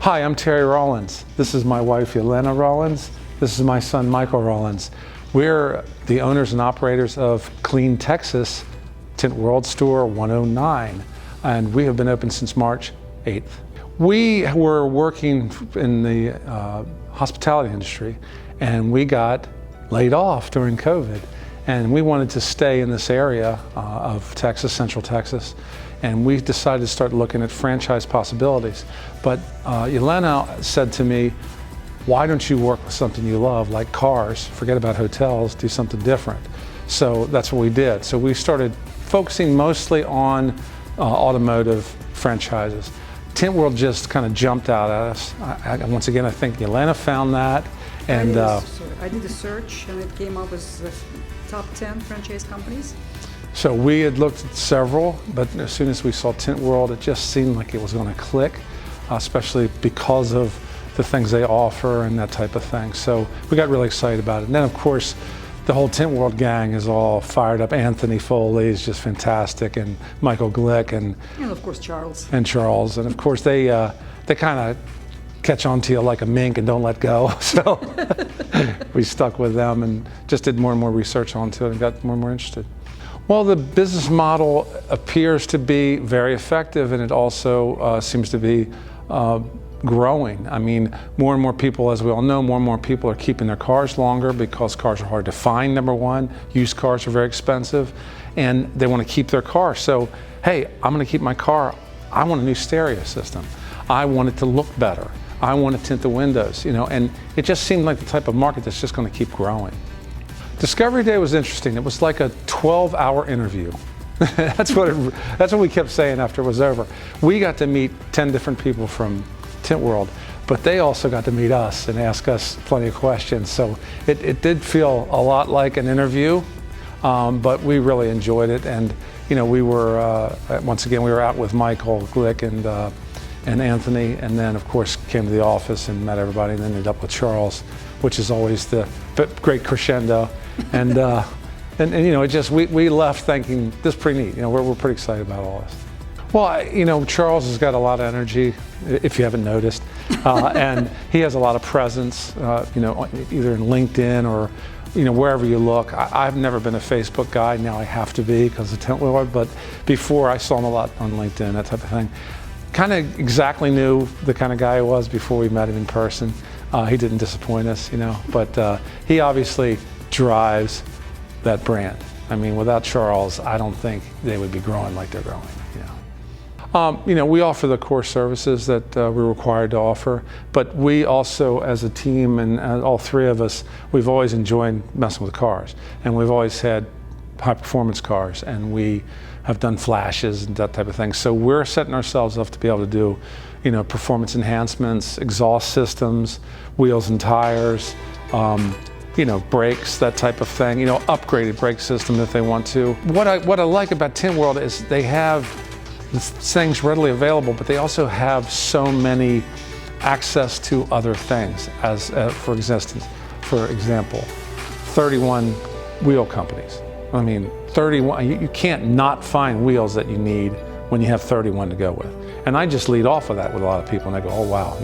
Hi, I'm Terry Rawlins. This is my wife, Yelena Rawlins. This is my son, Michael Rawlins. We're the owners and operators of Killeen, Texas, Tint World Store 109, and we have been open since March 8th. We were working in the hospitality industry, and we got laid off during COVID. And we wanted to stay in this area of Texas, Central Texas, and we decided to start looking at franchise possibilities. But Yelena said to me, why don't you work with something you love, like cars, forget about hotels, do something different. So that's what we did. So we started focusing mostly on automotive franchises. Tint World just kind of jumped out at us. Once again, I think Yelena found that. And I did a search and it came up as the top 10 franchise companies. So we had looked at several, but as soon as we saw Tint World, it just seemed like it was going to click, especially because of the things they offer and that type of thing. So we got really excited about it. And then of course, the whole Tint World gang is all fired up. Anthony Foley is just fantastic, and Michael Glick, and of course Charles. And Charles, and of course they kind of catch on to you like a mink and don't let go. So we stuck with them and just did more and more research onto it and got more and more interested. Well, the business model appears to be very effective, and it also seems to be growing. I mean, more and more people, as we all know, more and more people are keeping their cars longer because cars are hard to find, number one. Used cars are very expensive, and they want to keep their car. So, hey, I'm going to keep my car. I want a new stereo system. I want it to look better. I want to tint the windows, and it just seemed like the type of market that's just going to keep growing. Discovery Day was interesting. It was like a 12-hour interview. That's what we kept saying after it was over. We got to meet 10 different people from Tint World, but they also got to meet us and ask us plenty of questions. So it did feel a lot like an interview, but we really enjoyed it. And we were once again we were out with Michael Glick and Anthony, and then of course came to the office and met everybody, and then ended up with Charles, which is always the great crescendo. And it just we left thinking this is pretty neat. We're pretty excited about all this. Well, Charles has got a lot of energy, if you haven't noticed, and he has a lot of presence. Either in LinkedIn or wherever you look. I've never been a Facebook guy. Now I have to be because of Tint World. But before, I saw him a lot on LinkedIn, that type of thing. Kind of exactly knew the kind of guy he was before we met him in person. He didn't disappoint us, but he obviously drives that brand. I mean, without Charles, I don't think they would be growing like they're growing. We offer the core services that we're required to offer, but we also, as a team, and all three of us, we've always enjoyed messing with cars, and we've always had high-performance cars, and we have done flashes and that type of thing. So we're setting ourselves up to be able to do, performance enhancements, exhaust systems, wheels and tires, brakes, that type of thing. Upgraded brake system if they want to. What I like about Tint World is they have things readily available, but they also have so many access to other things. As for example, 31 wheel companies. I mean, 31. You can't not find wheels that you need when you have 31 to go with. And I just lead off of that with a lot of people, and I go, oh wow,